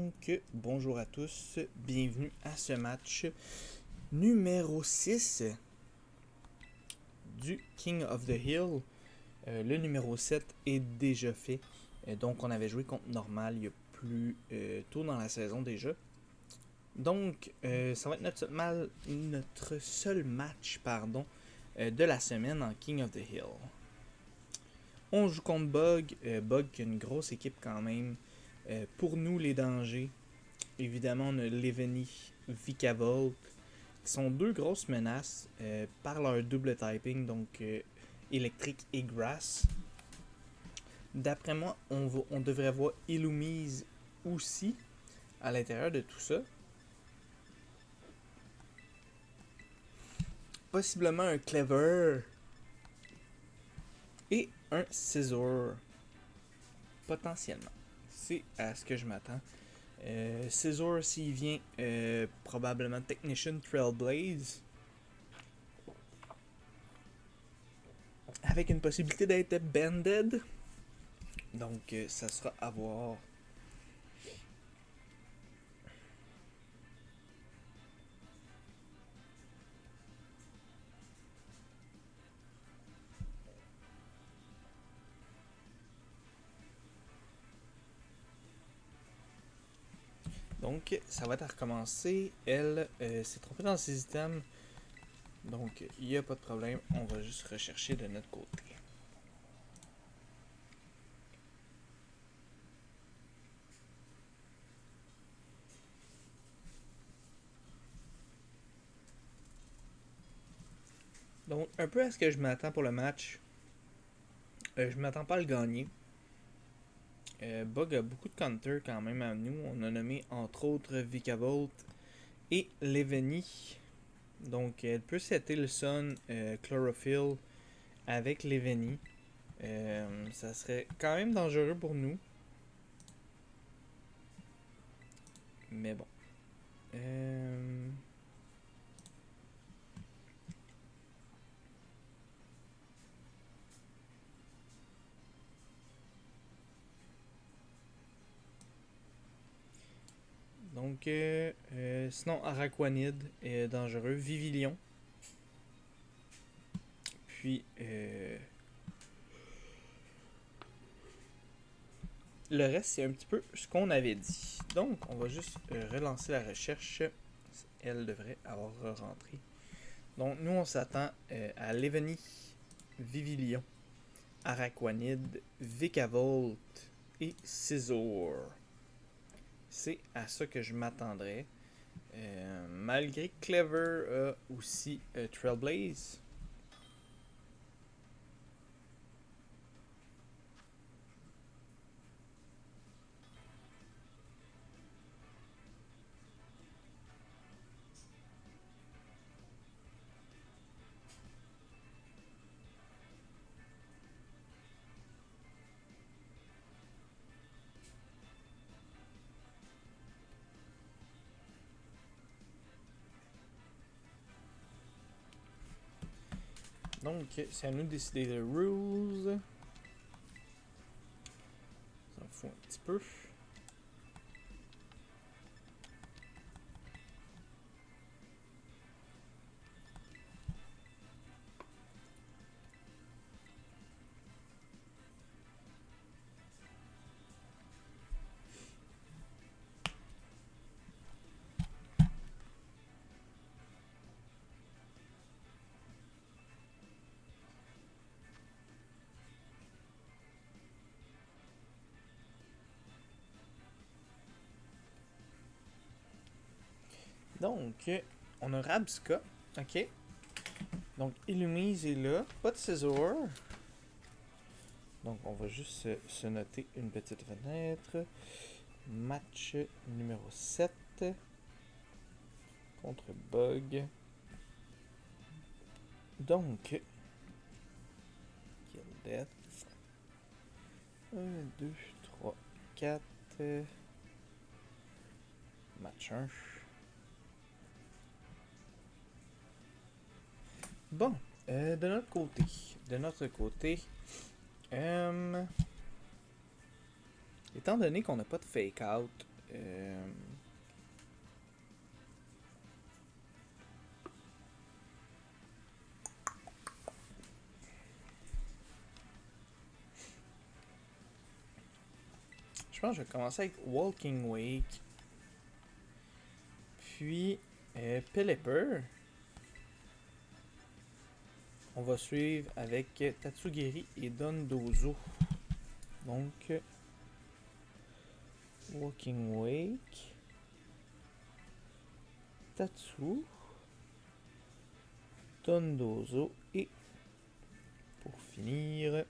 Donc, bonjour à tous, bienvenue à ce match numéro 6 du King of the Hill. Le numéro 7 est déjà fait, donc on avait joué contre Normal il y a plus tôt dans la saison déjà. Donc, ça va être notre seul match de la semaine en King of the Hill. On joue contre Bug, Bug qui a une grosse équipe quand même. Pour nous, les dangers, évidemment, on a Leveny, Vikavolt, qui sont deux grosses menaces par leur double typing, donc électrique et grass. D'après moi, on devrait voir Illumise aussi à l'intérieur de tout ça. Possiblement un Clever et un Scizor. Potentiellement. C'est à ce que je m'attends. Scizor, s'il vient, probablement Technician Trailblaze. Avec une possibilité d'être Banded. Donc, ça sera à voir. Donc, ça va être à recommencer. Elle s'est trompée dans ses items. Donc, il n'y a pas de problème. On va juste rechercher de notre côté. Donc, un peu à ce que je m'attends pour le match. Je m'attends pas à le gagner. Bug a beaucoup de counters quand même à nous. On a nommé entre autres Vikavolt et Leveny. Donc, elle peut setter le Sun Chlorophyll avec Leveny. Ça serait quand même dangereux pour nous. Mais bon. Donc, sinon, Araquanid est dangereux. Vivillon. Puis, le reste, c'est un petit peu ce qu'on avait dit. Donc, on va juste relancer la recherche. Elle devrait avoir rentré. Donc, nous, on s'attend à Leveny, Vivillon, Araquanid, Vikavolt et Scizor. C'est à ça que je m'attendrais. Malgré que Clever a aussi Trailblaze. Donc, c'est à nous de décider les rules. Ça en fout un petit peu. Donc, on a Rabsca. Ok. Donc, Illumise est là. Pas de Scizor. Donc, on va juste se noter une petite fenêtre. Match numéro 7 contre Bug. Donc, Kill Death. 1, 2, 3, 4. Match 1. Bon, de notre côté, étant donné qu'on n'a pas de fake out, Je pense que je vais commencer avec Walking Wake. Puis Pelipper. On va suivre avec Tatsugiri et Dondozo. Donc, Walking Wake. Tatsu. Dondozo et pour finir,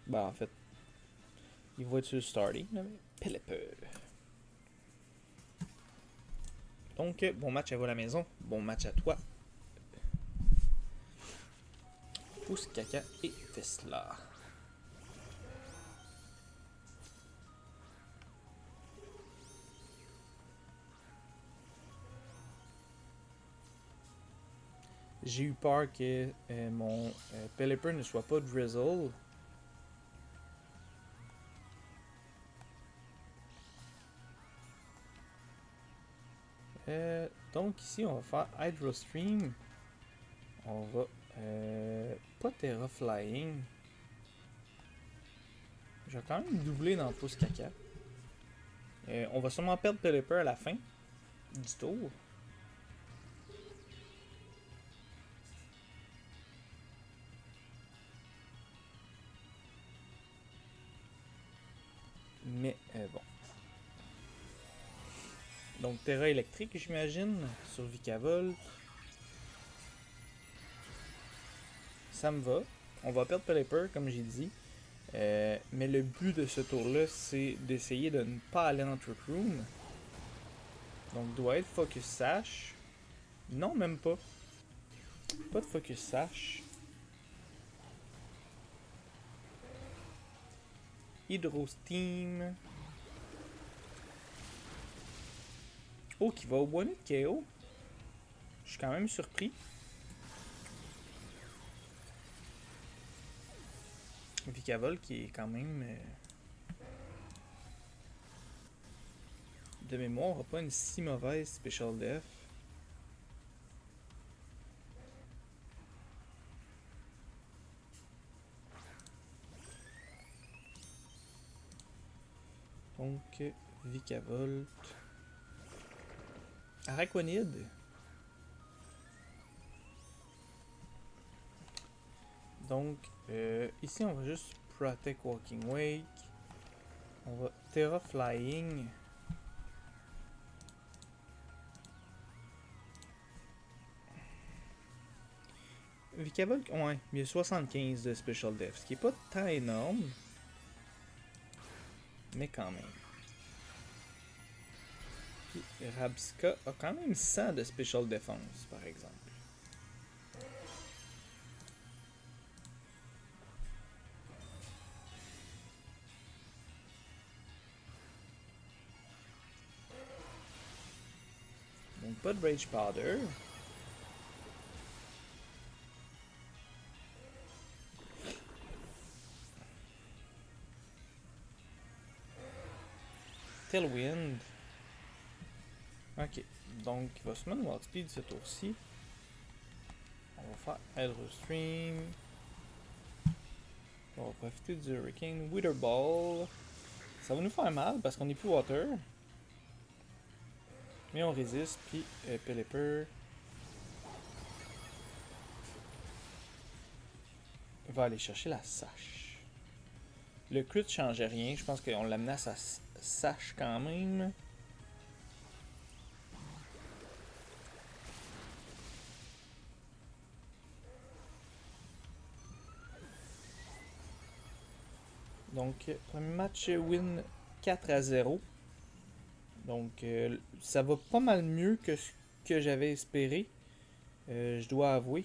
bah en fait, il va être sur le starting, mais Pelipper. Donc, bon match à vous à la maison, bon match à toi. Pouce Caca et Tesla. J'ai eu peur que mon Pelipper ne soit pas Drizzle. Donc ici on va faire Hydro Stream. On va pas Terra Flying. Je vais quand même doubler dans Pouce Caca. On va sûrement perdre Pelipper à la fin du tour. Mais bon. Donc Terra électrique, j'imagine, sur Vikavolt. Ça me va. On va perdre Pelipper, comme j'ai dit. Mais le but de ce tour-là, c'est d'essayer de ne pas aller dans Trick Room. Donc, doit être Focus Sash. Non, même pas. Pas de Focus Sash. Hydro Steam. Oh, qui va au bonnet de KO. Je suis quand même surpris. Vikavolt qui est quand même... de mémoire, n'a pas une si mauvaise Special Def. Donc, Vikavolt. Araquanid. Donc, ici, on va juste Protect Walking Wake. On va Terra Flying. Vikavolt, ouais, il y a 75 de Special Def, ce qui est pas tant énorme. Mais quand même. Puis Rabska a quand même 100 de Special Defense, par exemple. Donc pas de Rage Powder. Tailwind. Ok, donc il va se mettre Wild Speed ce tour-ci. On va faire Hydro Stream. On va profiter du Hurricane Wither Ball. Ça va nous faire mal parce qu'on est plus water. Mais on résiste, puis Pelipper va aller chercher la Sash. Le crit changeait rien, je pense qu'on l'amenait à sa Sash quand même. Donc, premier match win 4-0. Donc, ça va pas mal mieux que ce que j'avais espéré. Je dois avouer.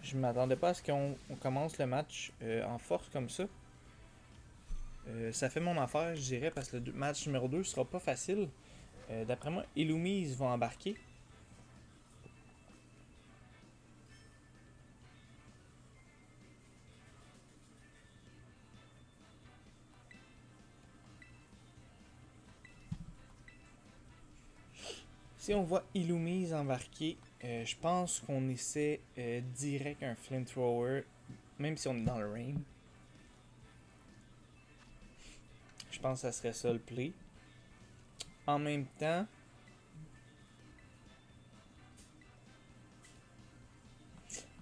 Je m'attendais pas à ce qu'on commence le match en force comme ça. Ça fait mon affaire, je dirais, parce que le match numéro 2 sera pas facile. D'après moi, Illumise va embarquer. Si on voit Illumise embarquer, je pense qu'on essaie direct un flamethrower, même si on est dans le rain. pense que ça serait ça le play. En même temps,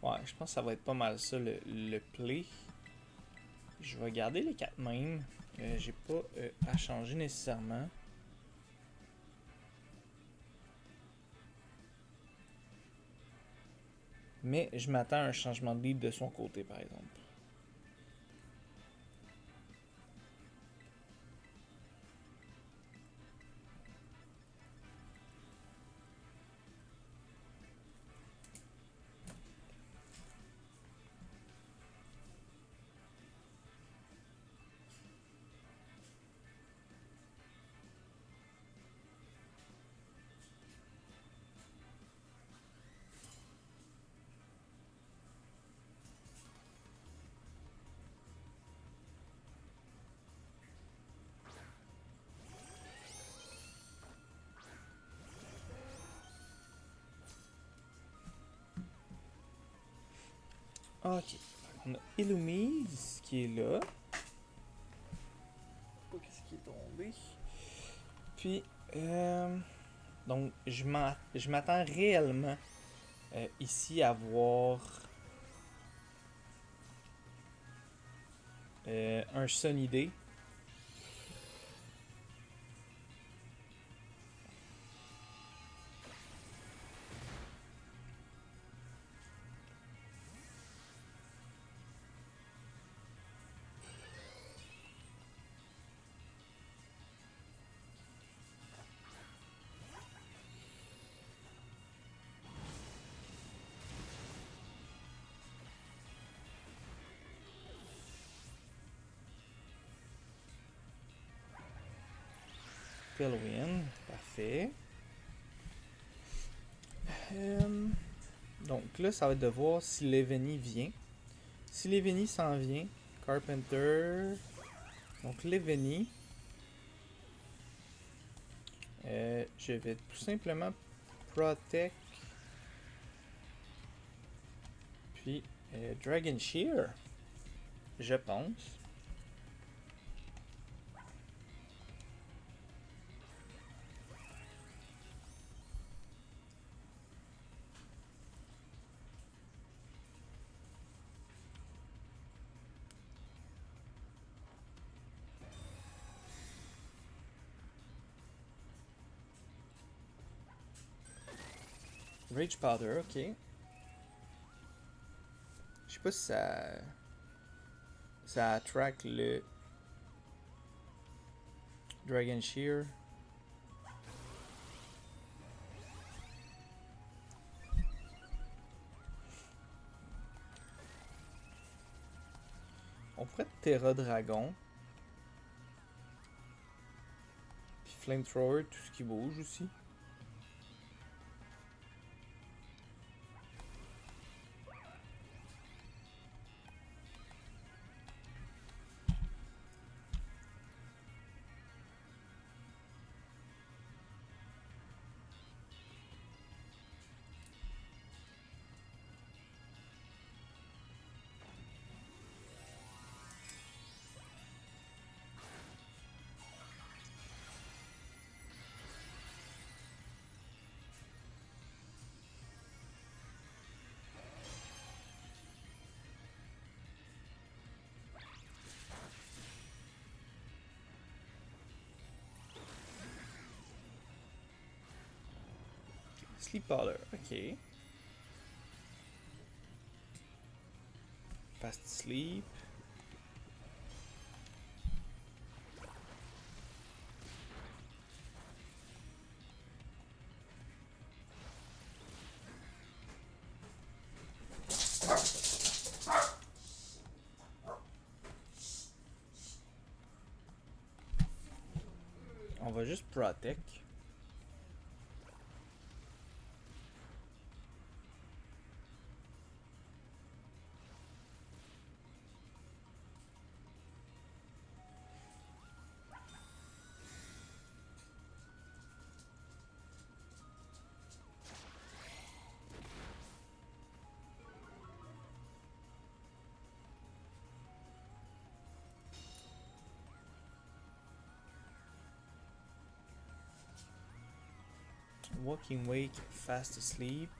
ouais, je pense que ça va être pas mal ça le play. Je vais garder les 4 mêmes. J'ai pas à changer nécessairement. Mais je m'attends à un changement de lead de son côté, par exemple. Ok. On a Illumise qui est là. Pas qu'est-ce qui est tombé. Puis, donc, je m'attends réellement ici à voir un Sunny Day. Win, parfait. Donc là, ça va être de voir si Leveni vient. Si Leveni s'en vient, Carpenter. Donc Leveni. Je vais tout simplement Protect. Puis Dragon Shear. Je pense. Rage Powder, ok. Je sais pas si ça attract le Dragon Shear. On pourrait Terra Dragon. Puis Flamethrower, tout ce qui bouge aussi. Sleep Powder, ok. Fast Sleep. On va juste Protect. Walking Wake, Fast Asleep.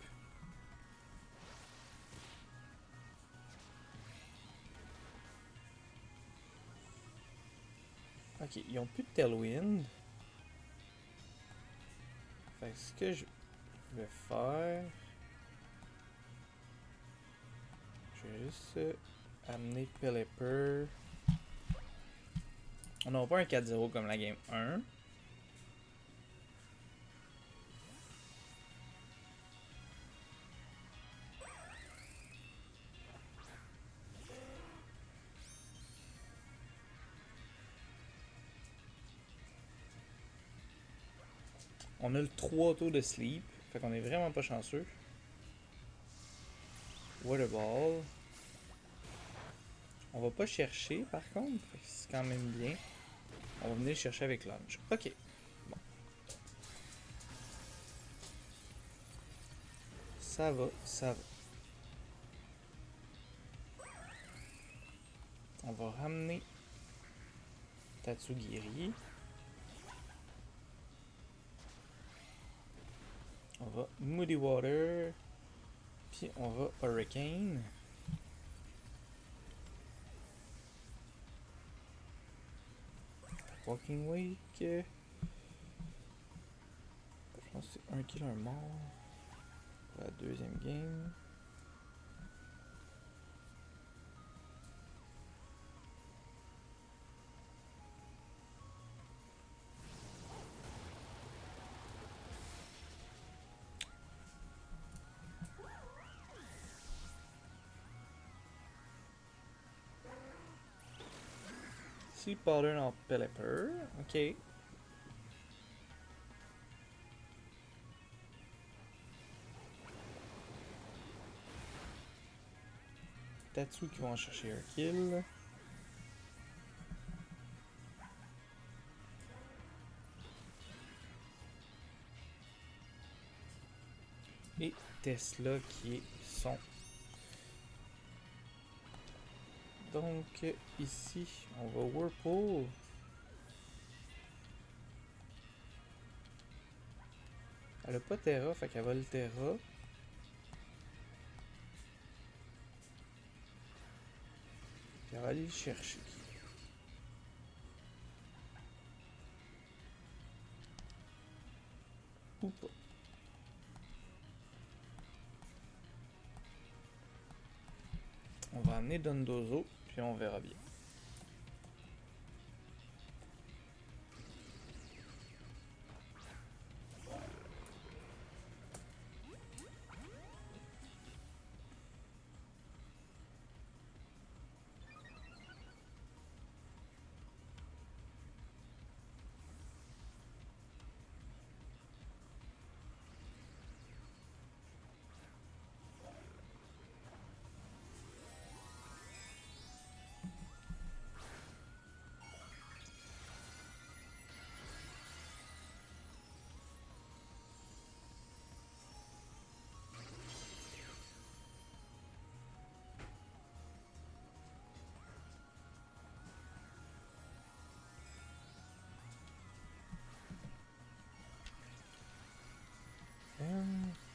Ok, ils ont plus de Tailwind. Fait que ce que je vais faire... Je vais juste amener Pelipper. On n'a pas un 4-0 comme la game 1. On a le 3 tours de sleep. Fait qu'on est vraiment pas chanceux. Water Ball. On va pas chercher par contre. C'est quand même bien. On va venir le chercher avec Lunge. Ok. Bon. Ça va, ça va. On va ramener Tatsugiri. On va Moody Water. Puis on va Hurricane. Walking Wake. Je pense que c'est un killer mort. Pour la deuxième game. Sea Powder en Pelipper. Ok. Tatsu qui vont chercher un kill. Et Tesla qui est son. Donc ici, on va Whirlpool. Elle a pas Terra, fait qu'elle va le Terra. Puis elle va aller le chercher. Ou pas. On va amener Dondozo, puis on verra bien.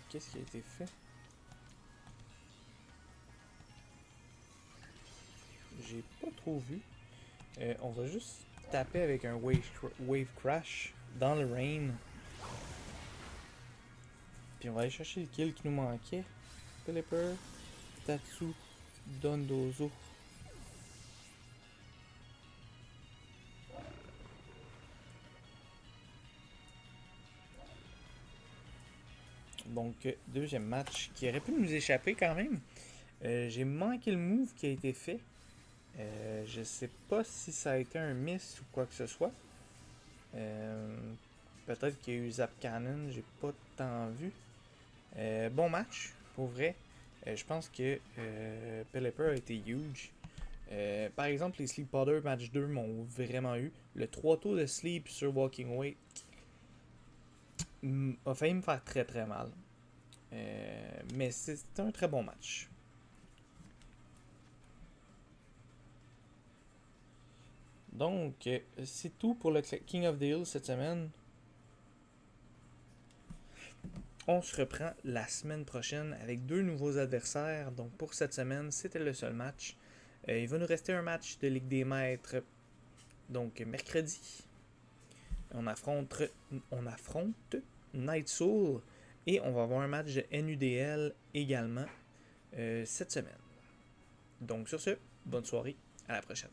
Qu'est-ce qui a été fait? J'ai pas trop vu. On va juste taper avec un wave Crash dans le rain. Puis on va aller chercher le kill qui nous manquait. Pelipper, Tatsu, Dondozo. Donc, deuxième match qui aurait pu nous échapper quand même. J'ai manqué le move qui a été fait. Je sais pas si ça a été un miss ou quoi que ce soit. Peut-être qu'il y a eu Zap Cannon, j'ai pas tant vu. Bon match, pour vrai. Je pense que Pelipper a été huge. Par exemple, les Sleep Powder match 2 m'ont vraiment eu. Le 3 tours de sleep sur Walking Wake a failli me faire très très mal. Mais c'était un très bon match. Donc, c'est tout pour le King of the Hill cette semaine. On se reprend la semaine prochaine avec 2 nouveaux adversaires. Donc pour cette semaine, c'était le seul match. Il va nous rester un match de Ligue des Maîtres. Donc mercredi, on affronte Night Soul et on va avoir un match de NUDL également cette semaine. Donc sur ce, bonne soirée, à la prochaine.